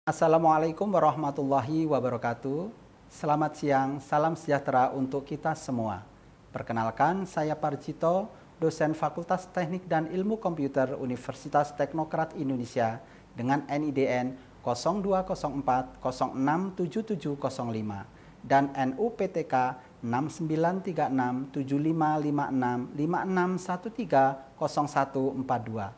Assalamualaikum warahmatullahi wabarakatuh. Selamat siang, salam sejahtera untuk kita semua. Perkenalkan, saya Parjito, dosen Fakultas Teknik dan Ilmu Komputer Universitas Teknokrat Indonesia dengan NIDN 0204067705 dan NUPTK 6936755656130142.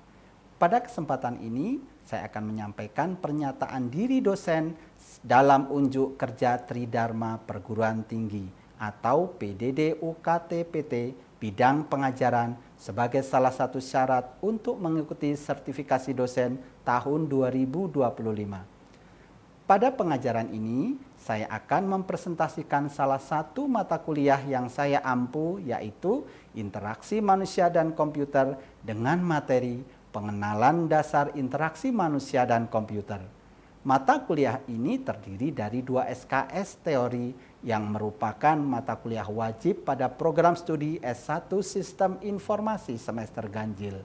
Pada kesempatan ini, saya akan menyampaikan pernyataan diri dosen dalam unjuk kerja Tridharma Perguruan Tinggi atau PDD UKT-PT bidang pengajaran sebagai salah satu syarat untuk mengikuti sertifikasi dosen tahun 2025. Pada pengajaran ini, saya akan mempresentasikan salah satu mata kuliah yang saya ampu, yaitu Interaksi Manusia dan Komputer dengan materi Pengenalan Dasar Interaksi Manusia dan Komputer. Mata kuliah ini terdiri dari 2 SKS teori yang merupakan mata kuliah wajib pada program studi S1 Sistem Informasi semester ganjil.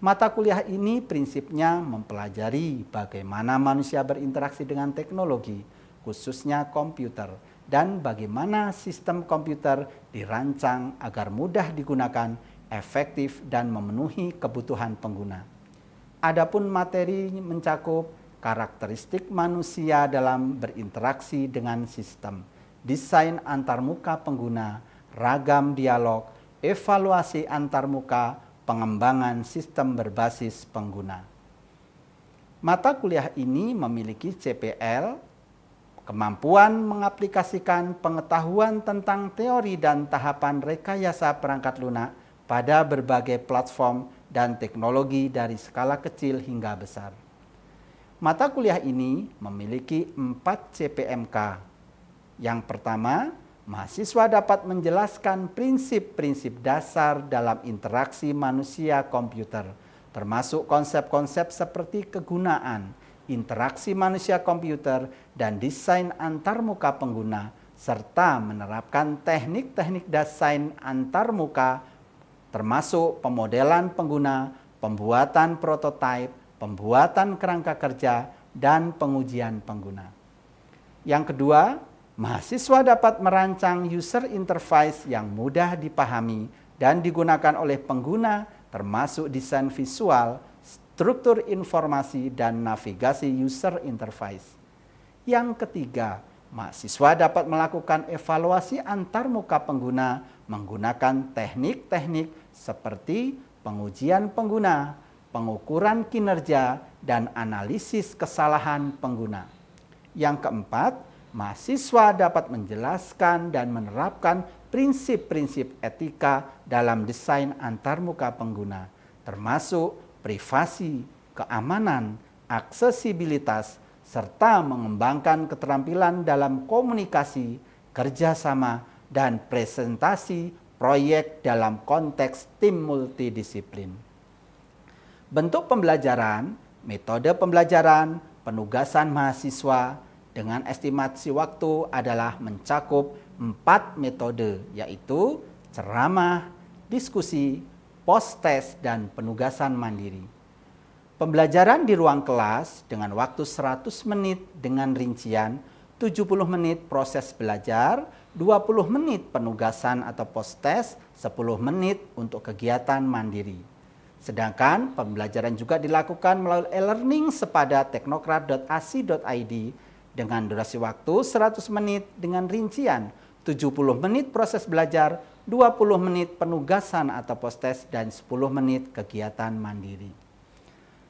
Mata kuliah ini prinsipnya mempelajari bagaimana manusia berinteraksi dengan teknologi, khususnya komputer, dan bagaimana sistem komputer dirancang agar mudah digunakan, efektif, dan memenuhi kebutuhan pengguna. Adapun materi mencakup karakteristik manusia dalam berinteraksi dengan sistem, desain antarmuka pengguna, ragam dialog, evaluasi antarmuka, pengembangan sistem berbasis pengguna. Mata kuliah ini memiliki CPL, kemampuan mengaplikasikan pengetahuan tentang teori dan tahapan rekayasa perangkat lunak pada berbagai platform dan teknologi dari skala kecil hingga besar. Mata kuliah ini memiliki 4 CPMK. Yang pertama, mahasiswa dapat menjelaskan prinsip-prinsip dasar dalam interaksi manusia komputer, termasuk konsep-konsep seperti kegunaan, interaksi manusia komputer, dan desain antarmuka pengguna, serta menerapkan teknik-teknik desain antarmuka termasuk pemodelan pengguna, pembuatan prototipe, pembuatan kerangka kerja, dan pengujian pengguna. Yang kedua, mahasiswa dapat merancang user interface yang mudah dipahami dan digunakan oleh pengguna, termasuk desain visual, struktur informasi, dan navigasi user interface. Yang ketiga, mahasiswa dapat melakukan evaluasi antarmuka pengguna menggunakan teknik-teknik seperti pengujian pengguna, pengukuran kinerja, dan analisis kesalahan pengguna. Yang keempat, mahasiswa dapat menjelaskan dan menerapkan prinsip-prinsip etika dalam desain antarmuka pengguna, termasuk privasi, keamanan, aksesibilitas, serta mengembangkan keterampilan dalam komunikasi, kerjasama, dan presentasi proyek dalam konteks tim multidisiplin. Bentuk pembelajaran, metode pembelajaran, penugasan mahasiswa dengan estimasi waktu adalah mencakup 4 metode, yaitu ceramah, diskusi, post-tes, dan penugasan mandiri. Pembelajaran di ruang kelas dengan waktu 100 menit dengan rincian 70 menit proses belajar, 20 menit penugasan atau post-tes, 10 menit untuk kegiatan mandiri. Sedangkan pembelajaran juga dilakukan melalui e-learning sepada teknokrat.ac.id dengan durasi waktu 100 menit dengan rincian 70 menit proses belajar, 20 menit penugasan atau post-tes, dan 10 menit kegiatan mandiri.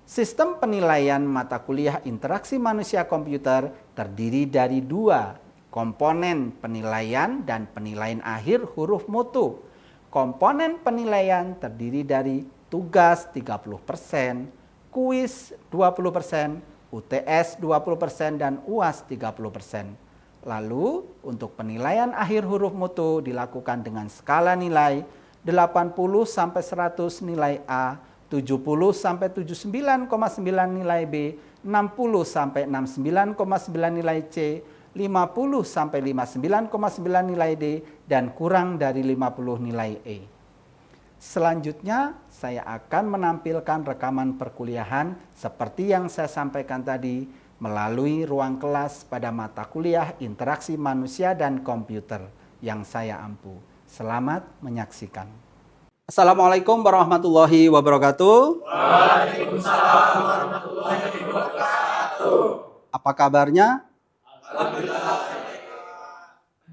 Sistem penilaian mata kuliah interaksi manusia komputer terdiri dari 2 komponen penilaian dan penilaian akhir huruf mutu. Komponen penilaian terdiri dari tugas 30%, kuis 20%, UTS 20%, dan UAS 30%. Lalu untuk penilaian akhir huruf mutu dilakukan dengan skala nilai 80-100 nilai A, 70-79,9 nilai B, 60-69,9 nilai C, 50-59,9 nilai D, dan kurang dari 50 nilai E. Selanjutnya, saya akan menampilkan rekaman perkuliahan seperti yang saya sampaikan tadi melalui ruang kelas pada mata kuliah Interaksi Manusia dan Komputer yang saya ampu. Selamat menyaksikan. Assalamualaikum warahmatullahi wabarakatuh. Waalaikumsalam warahmatullahi wabarakatuh. Apa kabarnya? Alhamdulillah.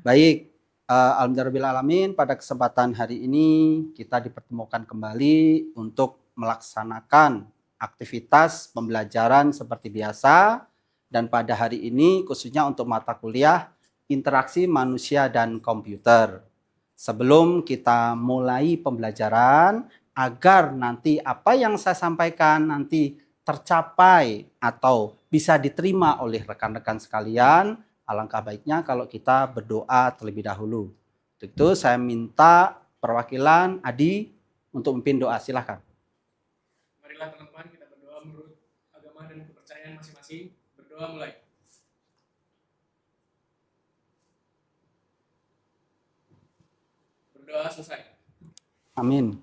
Baik, alhamdulillahirrahmanirrahim. Pada kesempatan hari ini kita dipertemukan kembali untuk melaksanakan aktivitas pembelajaran seperti biasa. Dan pada hari ini khususnya untuk mata kuliah Interaksi Manusia dan Komputer. Sebelum kita mulai pembelajaran, agar nanti apa yang saya sampaikan nanti tercapai atau bisa diterima oleh rekan-rekan sekalian, alangkah baiknya kalau kita berdoa terlebih dahulu. Untuk itu saya minta perwakilan Adi untuk memimpin doa, silahkan. Marilah teman-teman kita berdoa menurut agama dan kepercayaan masing-masing. Berdoa mulai. Berdoa selesai. Amin.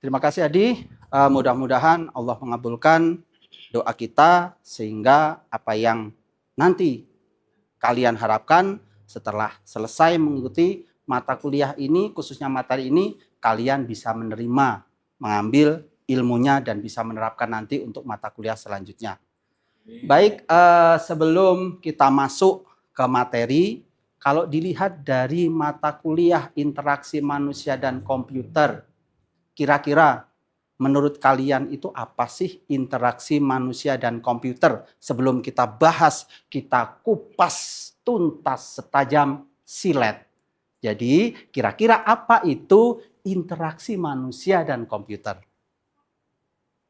Terima kasih Adi. Mudah-mudahan Allah mengabulkan doa kita sehingga apa yang nanti kalian harapkan setelah selesai mengikuti mata kuliah ini, khususnya materi ini, kalian bisa menerima, mengambil ilmunya dan bisa menerapkan nanti untuk mata kuliah selanjutnya. Baik, sebelum kita masuk ke materi, kalau dilihat dari mata kuliah Interaksi Manusia dan Komputer, kira-kira menurut kalian itu apa sih interaksi manusia dan komputer? Sebelum kita bahas, kita kupas tuntas setajam silet. Jadi kira-kira apa itu interaksi manusia dan komputer?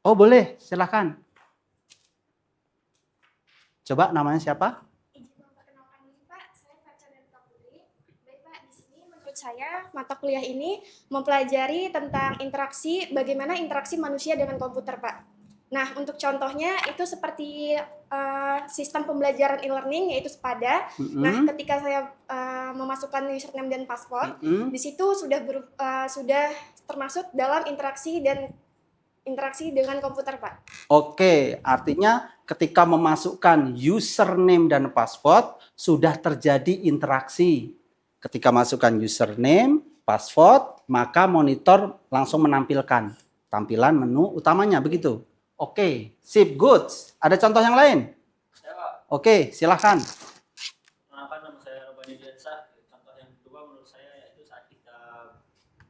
Oh boleh, silakan. Coba namanya siapa? Izin memperkenalkan diri Pak, saya Fajar dan Pak Putri. Baik Pak, di sini menurut saya mata kuliah ini mempelajari tentang interaksi, bagaimana interaksi manusia dengan komputer Pak. Nah untuk contohnya itu seperti sistem pembelajaran e-learning yaitu SPADA. Nah ketika saya memasukkan username dan password, di situ sudah termasuk dalam interaksi dengan komputer Pak. Oke, artinya ketika memasukkan username dan password sudah terjadi interaksi. Ketika masukkan username, password, maka monitor langsung menampilkan tampilan menu utamanya, begitu. Oke, sip, good. Ada contoh yang lain? Oke, silahkan. Nama saya Robani Diansyah. Contoh yang kedua menurut saya yaitu saat kita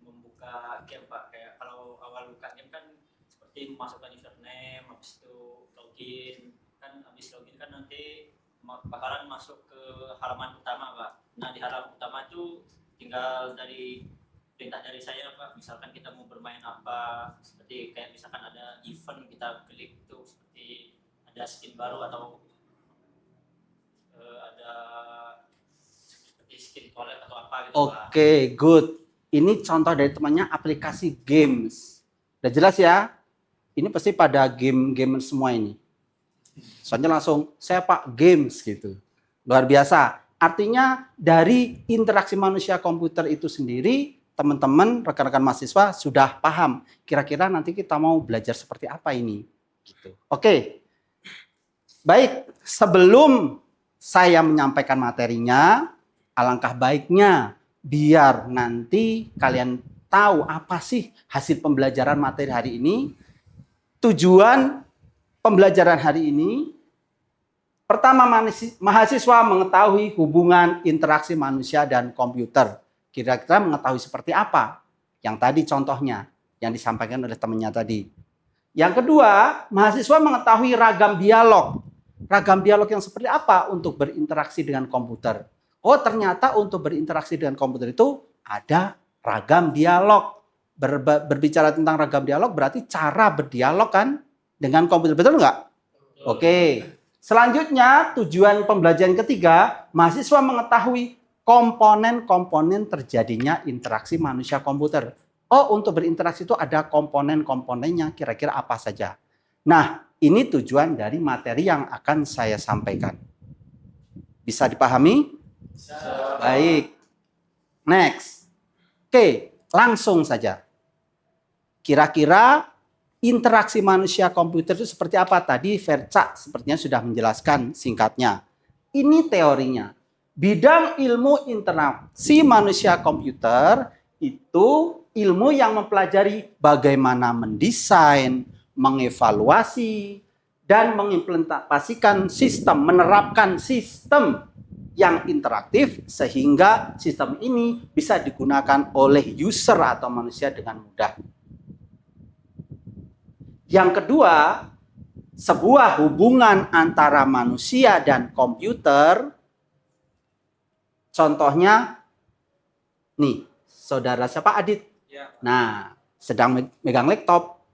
membuka game Pak. Kayak kalau awal buka game kan seperti memasukkan username, habis itu login. Habis login kan nanti bakalan masuk ke halaman utama Pak. Nah di halaman utama itu tinggal dari perintah dari saya Pak. Misalkan kita mau bermain apa, seperti kayak misalkan ada event kita klik itu, seperti ada skin baru atau ada seperti skin collect atau apa gitu Pak. Oke, good. Ini contoh dari temannya aplikasi games. Udah jelas ya? Ini pasti pada game-game semua ini. Soalnya langsung, saya Pak games gitu. Luar biasa. Artinya dari interaksi manusia komputer itu sendiri, teman-teman, rekan-rekan mahasiswa sudah paham. Kira-kira nanti kita mau belajar seperti apa ini. Gitu. Oke. Baik, sebelum saya menyampaikan materinya, alangkah baiknya biar nanti kalian tahu apa sih hasil pembelajaran materi hari ini. Tujuan pembelajaran hari ini, pertama mahasiswa mengetahui hubungan interaksi manusia dan komputer. Kira-kira mengetahui seperti apa? Yang tadi contohnya, yang disampaikan oleh temannya tadi. Yang kedua, mahasiswa mengetahui ragam dialog. Ragam dialog yang seperti apa untuk berinteraksi dengan komputer? Oh ternyata untuk berinteraksi dengan komputer itu ada ragam dialog. Berbicara tentang ragam dialog berarti cara berdialog kan dengan komputer, betul nggak? Oke. Selanjutnya tujuan pembelajaran ketiga, mahasiswa mengetahui komponen-komponen terjadinya interaksi manusia komputer. Oh untuk berinteraksi itu ada komponen-komponennya, kira-kira apa saja. Nah ini tujuan dari materi yang akan saya sampaikan. Bisa dipahami? Bisa. Baik. Next. Oke, langsung saja. Kira-kira interaksi manusia komputer itu seperti apa? Tadi Verca sepertinya sudah menjelaskan singkatnya. Ini teorinya. Bidang ilmu interaksi manusia komputer itu ilmu yang mempelajari bagaimana mendesain, mengevaluasi, dan mengimplementasikan sistem, menerapkan sistem yang interaktif sehingga sistem ini bisa digunakan oleh user atau manusia dengan mudah. Yang kedua, sebuah hubungan antara manusia dan komputer. Contohnya, nih, saudara siapa? Adit. Nah, sedang megang laptop.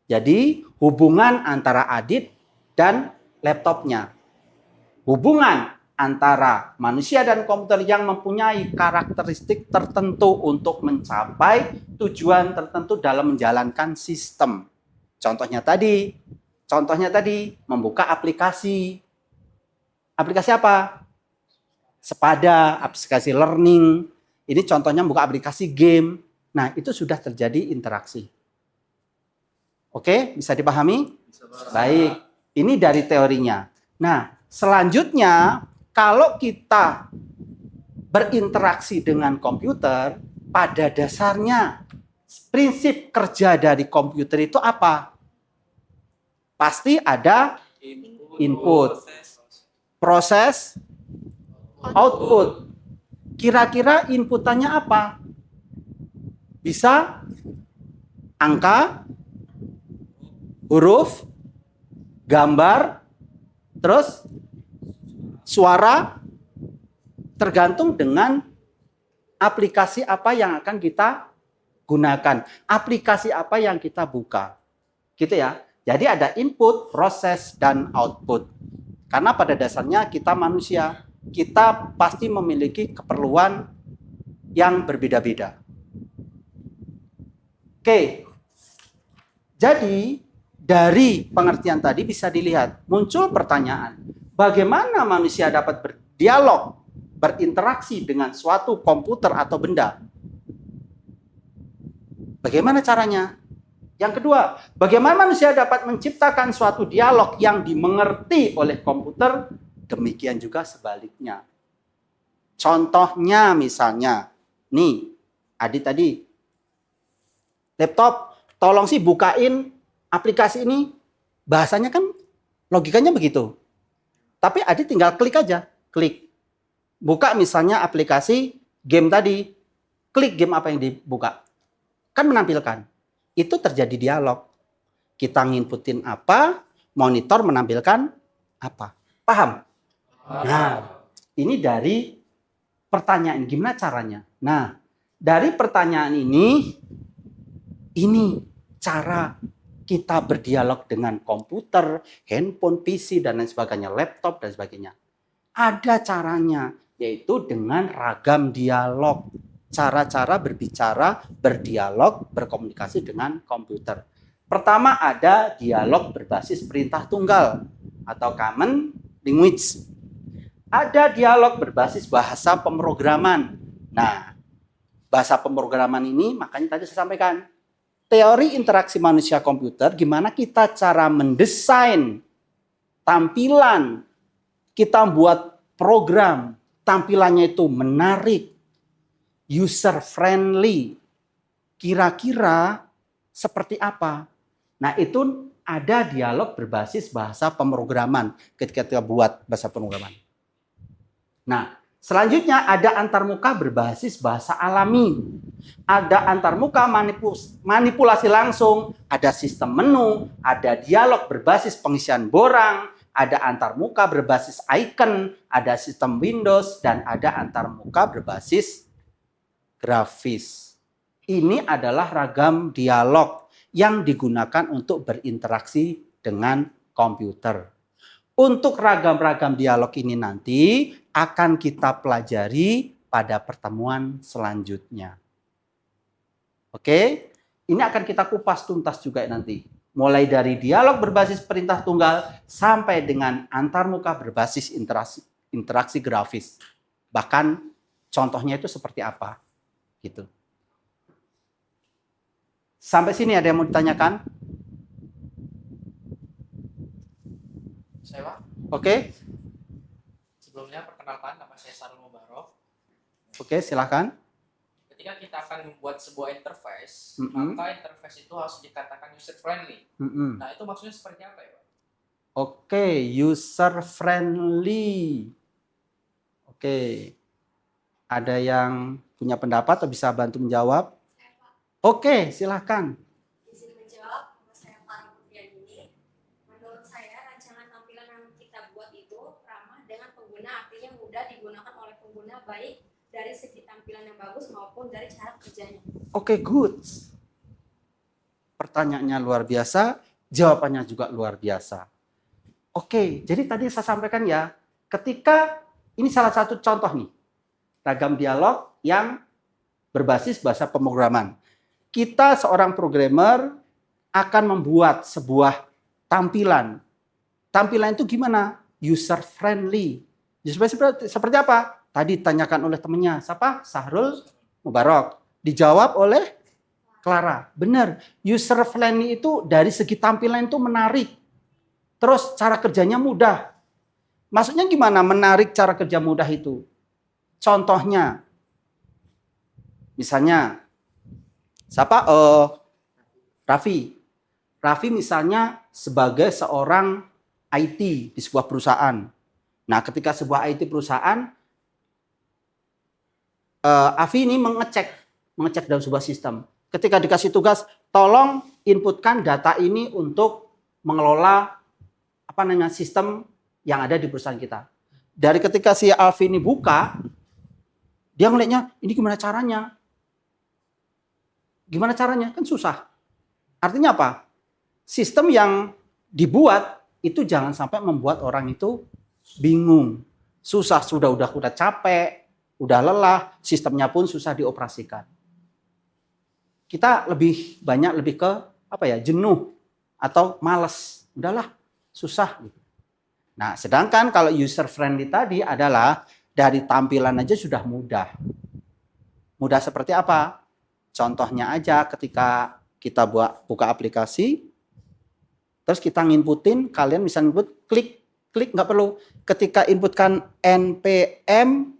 Jadi, hubungan antara Adit dan laptopnya. Hubungan antara manusia dan komputer yang mempunyai karakteristik tertentu untuk mencapai tujuan tertentu dalam menjalankan sistem. Contohnya tadi membuka aplikasi. Aplikasi apa? Sepada, aplikasi learning. Ini contohnya membuka aplikasi game. Nah, itu sudah terjadi interaksi. Oke, bisa dipahami? Baik, ini dari teorinya. Nah, selanjutnya kalau kita berinteraksi dengan komputer, pada dasarnya prinsip kerja dari komputer itu apa? Pasti ada input, proses, output. Kira-kira inputannya apa? Bisa angka, huruf, gambar, terus suara, tergantung dengan aplikasi apa yang akan kita gunakan, aplikasi apa yang kita buka. Gitu ya. Jadi ada input, proses, dan output. Karena pada dasarnya kita manusia, kita pasti memiliki keperluan yang berbeda-beda. Oke. Jadi dari pengertian tadi bisa dilihat, muncul pertanyaan, bagaimana manusia dapat berdialog, berinteraksi dengan suatu komputer atau benda? Bagaimana caranya? Yang kedua, bagaimana manusia dapat menciptakan suatu dialog yang dimengerti oleh komputer? Demikian juga sebaliknya. Contohnya misalnya, nih, Adit tadi, laptop, tolong sih bukain aplikasi ini. Bahasanya kan logikanya begitu. Tapi Adit tinggal klik aja, klik. Buka misalnya aplikasi game tadi, klik game apa yang dibuka. Kan menampilkan. Itu terjadi dialog. Kita nginputin apa, monitor menampilkan apa. Paham? Nah, ini dari pertanyaan. Gimana caranya? Nah, dari pertanyaan ini cara kita berdialog dengan komputer, handphone, PC, dan lain sebagainya, laptop, dan sebagainya. Ada caranya, yaitu dengan ragam dialog. Cara-cara berbicara, berdialog, berkomunikasi dengan komputer. Pertama ada dialog berbasis perintah tunggal atau common language. Ada dialog berbasis bahasa pemrograman. Nah, bahasa pemrograman ini makanya tadi saya sampaikan. Teori interaksi manusia komputer, gimana kita cara mendesain tampilan, kita buat program, tampilannya itu menarik, user friendly, kira-kira seperti apa? Nah, itu ada dialog berbasis bahasa pemrograman ketika kita buat bahasa pemrograman. Nah, selanjutnya ada antarmuka berbasis bahasa alami. Ada antarmuka manipulasi langsung, ada sistem menu, ada dialog berbasis pengisian borang, ada antarmuka berbasis icon, ada sistem Windows, dan ada antarmuka berbasis grafis. Ini adalah ragam dialog yang digunakan untuk berinteraksi dengan komputer. Untuk ragam-ragam dialog ini nanti akan kita pelajari pada pertemuan selanjutnya. Oke, ini akan kita kupas tuntas juga nanti. Mulai dari dialog berbasis perintah tunggal sampai dengan antarmuka berbasis interaksi grafis. Bahkan contohnya itu seperti apa? Gitu. Sampai sini ada yang mau ditanyakan? Saya Pak, Oke, sebelumnya perkenalkan nama saya Sarul Mubarok. oke, silakan. Ketika kita akan membuat sebuah interface, Mm-mm. maka interface itu harus dikatakan user friendly. Mm-mm. Nah, itu maksudnya seperti apa ya Pak? Oke, user friendly. Oke, ada yang punya pendapat atau bisa bantu menjawab? Oke, silakan. Izin menjawab, nama saya Farah Putri. Menurut saya, rancangan tampilan yang kita buat itu ramah dengan pengguna, artinya mudah digunakan oleh pengguna baik dari segi tampilan yang bagus maupun dari cara kerjanya. Oke, good. Pertanyaannya luar biasa, jawabannya juga luar biasa. Oke, jadi tadi saya sampaikan ya, ketika ini salah satu contoh nih, ragam dialog yang berbasis bahasa pemrograman. Kita seorang programmer akan membuat sebuah tampilan. Tampilan itu gimana? User friendly. Seperti apa? Tadi ditanyakan oleh temannya, siapa? Sahrul Mubarok. Dijawab oleh Clara. Benar, user friendly itu dari segi tampilan itu menarik. Terus cara kerjanya mudah. Maksudnya gimana menarik cara kerja mudah itu? Contohnya, misalnya, siapa? Raffi. Raffi misalnya sebagai seorang IT di sebuah perusahaan. Nah, ketika sebuah IT perusahaan, Afi ini mengecek dalam sebuah sistem. Ketika dikasih tugas, tolong inputkan data ini untuk mengelola sistem yang ada di perusahaan kita. Dari ketika si Alfi ini buka, dia ngeliatnya, ini gimana caranya? Gimana caranya? Kan susah. Artinya apa? Sistem yang dibuat itu jangan sampai membuat orang itu bingung. Susah, udah capek, udah lelah, sistemnya pun susah dioperasikan. Kita lebih ke jenuh atau malas. Udahlah, susah gitu. Nah, sedangkan kalau user friendly tadi adalah dari tampilan aja sudah mudah. Mudah seperti apa? Contohnya aja ketika kita buka aplikasi, terus kita nginputin, kalian bisa input klik nggak perlu. Ketika inputkan npm,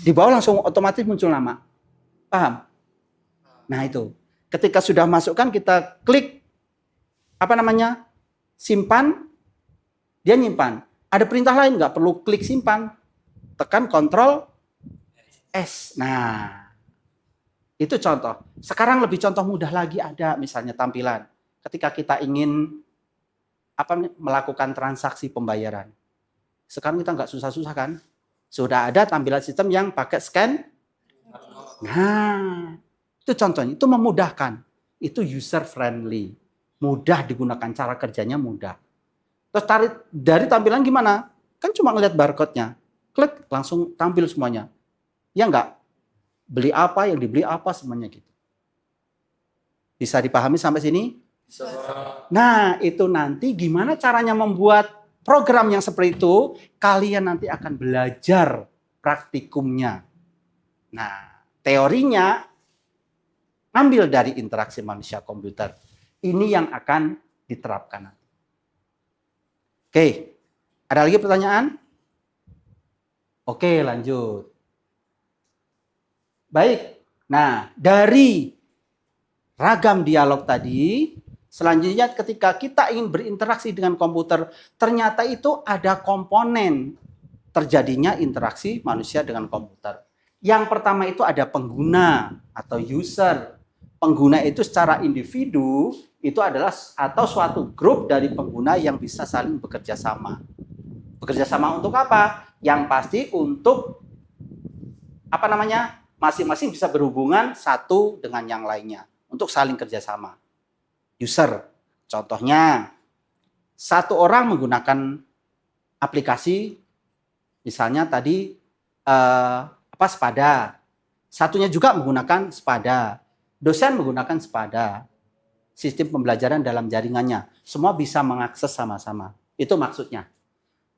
di bawah langsung otomatis muncul nama. Paham? Nah itu. Ketika sudah masukkan, kita klik simpan, dia nyimpan. Ada perintah lain, nggak perlu klik simpan. Tekan Ctrl S. Nah, itu contoh. Sekarang lebih contoh mudah lagi ada misalnya tampilan. Ketika kita ingin melakukan transaksi pembayaran. Sekarang kita nggak susah-susah kan? Sudah ada tampilan sistem yang pakai scan. Nah, itu contohnya. Itu memudahkan. Itu user friendly. Mudah digunakan, cara kerjanya mudah. Terus dari tampilan gimana? Kan cuma ngeliat barcode-nya. Klik, langsung tampil semuanya. Ya enggak? Beli apa, yang dibeli apa, semuanya gitu. Bisa dipahami sampai sini? Nah, itu nanti gimana caranya membuat program yang seperti itu, kalian nanti akan belajar praktikumnya. Nah, teorinya ambil dari interaksi manusia komputer. Ini yang akan diterapkan. Oke, ada lagi pertanyaan? Oke, lanjut. Baik, nah dari ragam dialog tadi, selanjutnya ketika kita ingin berinteraksi dengan komputer, ternyata itu ada komponen terjadinya interaksi manusia dengan komputer. Yang pertama itu ada pengguna atau user. Pengguna itu secara individu itu adalah atau suatu grup dari pengguna yang bisa saling bekerja sama. Bekerja sama untuk apa? Yang pasti untuk masing-masing bisa berhubungan satu dengan yang lainnya untuk saling kerjasama. User, contohnya satu orang menggunakan aplikasi, misalnya tadi Spada. Satunya juga menggunakan Spada. Dosen menggunakan Spada. Sistem pembelajaran dalam jaringannya. Semua bisa mengakses sama-sama. Itu maksudnya.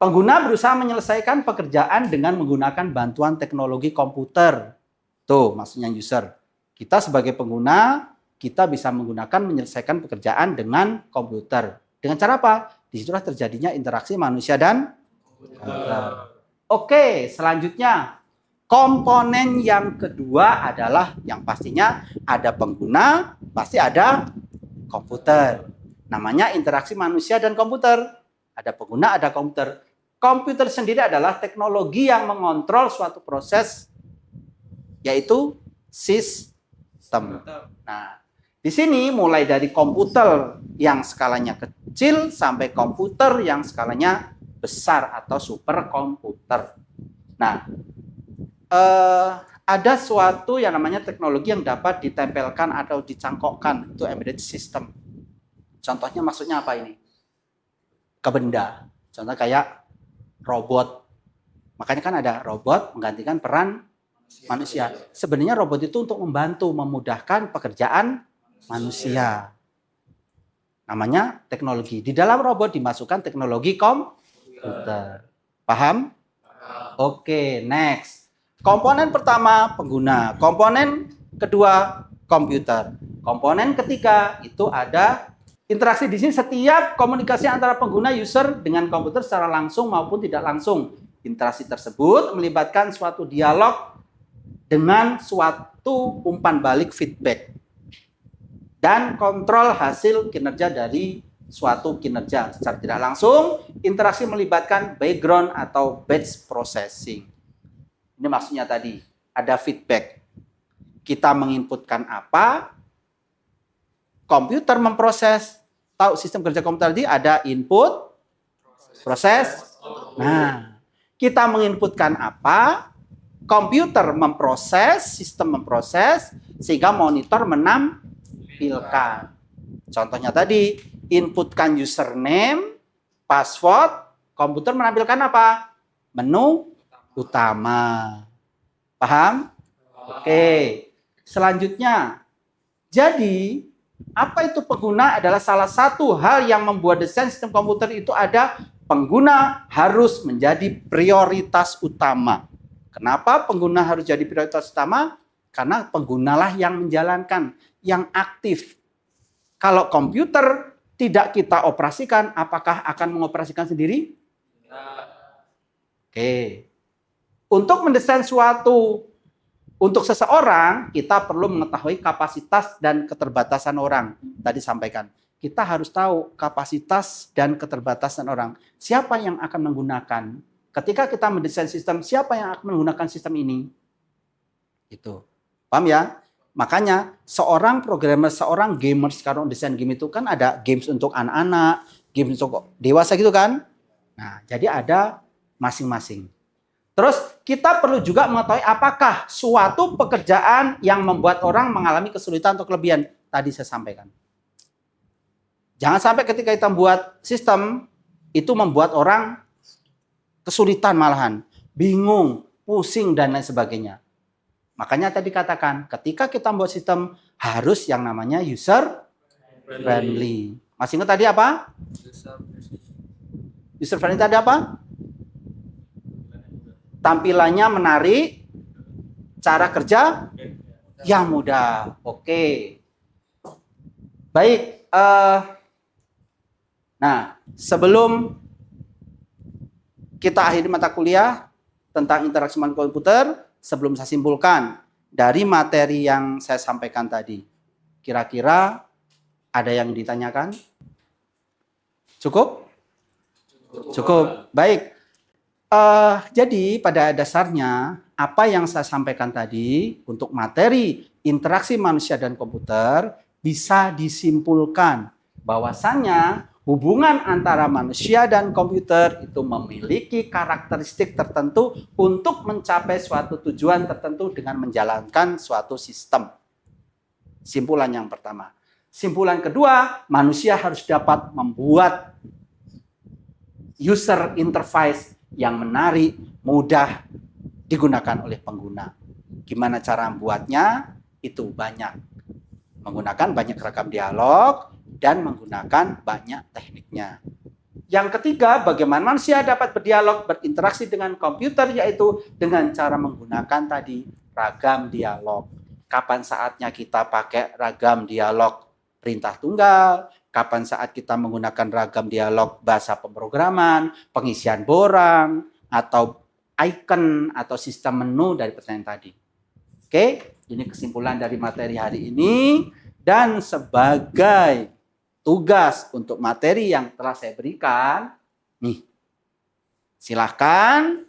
Pengguna berusaha menyelesaikan pekerjaan dengan menggunakan bantuan teknologi komputer. Tuh maksudnya user. Kita sebagai pengguna, kita bisa menyelesaikan pekerjaan dengan komputer. Dengan cara apa? Disitulah terjadinya interaksi manusia dan komputer. Oke, selanjutnya komponen yang kedua adalah yang pastinya ada pengguna, pasti ada komputer. Namanya interaksi manusia dan komputer. Ada pengguna, ada komputer. Komputer sendiri adalah teknologi yang mengontrol suatu proses, yaitu sistem. Nah, di sini mulai dari komputer yang skalanya kecil sampai komputer yang skalanya besar atau superkomputer. Nah, ada suatu yang namanya teknologi yang dapat ditempelkan atau dicangkokkan, itu embedded system. Contohnya maksudnya apa ini? Ke benda. Contoh kayak robot. Makanya kan ada robot menggantikan peran manusia. Sebenarnya robot itu untuk membantu, memudahkan pekerjaan manusia. Namanya teknologi. Di dalam robot dimasukkan teknologi komputer. Paham? Oke, next. Komponen pertama pengguna, komponen kedua komputer. Komponen ketiga itu ada interaksi. Di sini setiap komunikasi antara pengguna user dengan komputer secara langsung maupun tidak langsung. Interaksi tersebut melibatkan suatu dialog dengan suatu umpan balik feedback dan kontrol hasil kinerja dari suatu kinerja. Secara tidak langsung, interaksi melibatkan background atau batch processing. Ini maksudnya tadi, ada feedback. Kita menginputkan apa, komputer memproses. Tahu sistem kerja komputer tadi ada input, proses. Nah, kita menginputkan apa, komputer memproses, sistem memproses, sehingga monitor menampilkan. Contohnya tadi, inputkan username, password, komputer menampilkan apa? Menu utama. Paham? Oke. Selanjutnya, jadi apa itu pengguna adalah salah satu hal yang membuat desain sistem komputer itu ada pengguna harus menjadi prioritas utama. Kenapa pengguna harus jadi prioritas utama? Karena penggunalah yang menjalankan, yang aktif. Kalau komputer tidak kita operasikan, apakah akan mengoperasikan sendiri? Oke. Untuk mendesain suatu untuk seseorang, kita perlu mengetahui kapasitas dan keterbatasan orang. Tadi sampaikan. Kita harus tahu kapasitas dan keterbatasan orang. Siapa yang akan menggunakan? Ketika kita mendesain sistem, siapa yang akan menggunakan sistem ini? Itu. Paham ya? Makanya seorang programmer, seorang gamer sekarang desain game itu kan ada games untuk anak-anak, games untuk dewasa gitu kan? Nah, jadi ada masing-masing. Terus kita perlu juga mengetahui apakah suatu pekerjaan yang membuat orang mengalami kesulitan atau kelebihan. Tadi saya sampaikan. Jangan sampai ketika kita membuat sistem, itu membuat orang kesulitan malahan. Bingung, pusing, dan lain sebagainya. Makanya tadi katakan, ketika kita membuat sistem, harus yang namanya user friendly. Masih ingat tadi apa? User friendly tadi apa? Tampilannya menarik, cara kerja yang mudah. Oke. Baik. Nah, sebelum kita akhiri mata kuliah tentang interaksi manusia komputer, sebelum saya simpulkan dari materi yang saya sampaikan tadi, kira-kira ada yang ditanyakan? Cukup? Cukup. Baik. Jadi pada dasarnya apa yang saya sampaikan tadi untuk materi interaksi manusia dan komputer bisa disimpulkan bahwasannya hubungan antara manusia dan komputer itu memiliki karakteristik tertentu untuk mencapai suatu tujuan tertentu dengan menjalankan suatu sistem. Simpulan yang pertama. Simpulan kedua, manusia harus dapat membuat user interface yang menarik, mudah digunakan oleh pengguna. Gimana cara membuatnya? Itu banyak. Menggunakan banyak rekam dialog dan menggunakan banyak tekniknya. Yang ketiga, bagaimana manusia dapat berdialog, berinteraksi dengan komputer, yaitu dengan cara menggunakan tadi ragam dialog. Kapan saatnya kita pakai ragam dialog? Perintah tunggal, kapan saat kita menggunakan ragam dialog bahasa pemrograman, pengisian borang, atau icon atau sistem menu dari pertanyaan tadi. Oke, ini kesimpulan dari materi hari ini. Dan sebagai tugas untuk materi yang telah saya berikan, nih, silahkan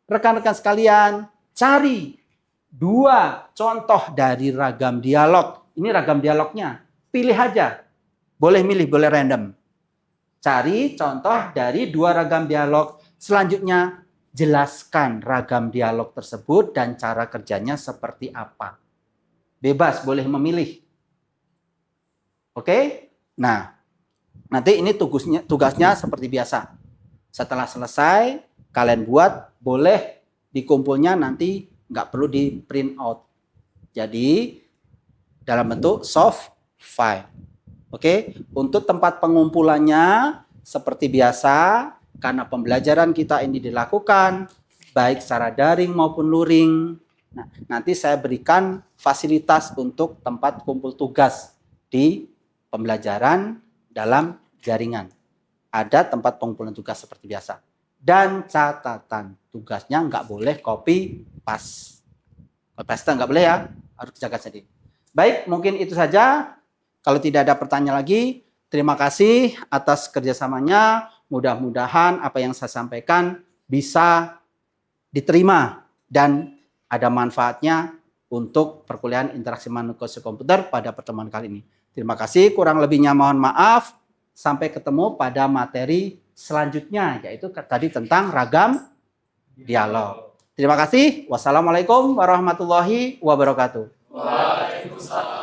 rekan-rekan sekalian cari 2 contoh dari ragam dialog. Ini ragam dialognya, pilih aja. Boleh milih, boleh random. Cari contoh dari 2 ragam dialog. Selanjutnya, jelaskan ragam dialog tersebut dan cara kerjanya seperti apa. Bebas, boleh memilih. Oke? Nah, nanti ini tugasnya seperti biasa. Setelah selesai, kalian buat, boleh dikumpulnya nanti nggak perlu di print out. Jadi, dalam bentuk soft file. Oke, untuk tempat pengumpulannya seperti biasa, karena pembelajaran kita ini dilakukan baik secara daring maupun luring. Nah, nanti saya berikan fasilitas untuk tempat kumpul tugas di pembelajaran dalam jaringan. Ada tempat pengumpulan tugas seperti biasa. Dan catatan tugasnya nggak boleh copy paste. Copy paste nggak boleh ya, harus dijaga sendiri. Baik, mungkin itu saja. Kalau tidak ada pertanyaan lagi, terima kasih atas kerjasamanya. Mudah-mudahan apa yang saya sampaikan bisa diterima dan ada manfaatnya untuk perkuliahan interaksi manusia komputer pada pertemuan kali ini. Terima kasih, kurang lebihnya mohon maaf. Sampai ketemu pada materi selanjutnya, yaitu tadi tentang ragam dialog. Terima kasih. Wassalamualaikum warahmatullahi wabarakatuh. Waalaikumsalam.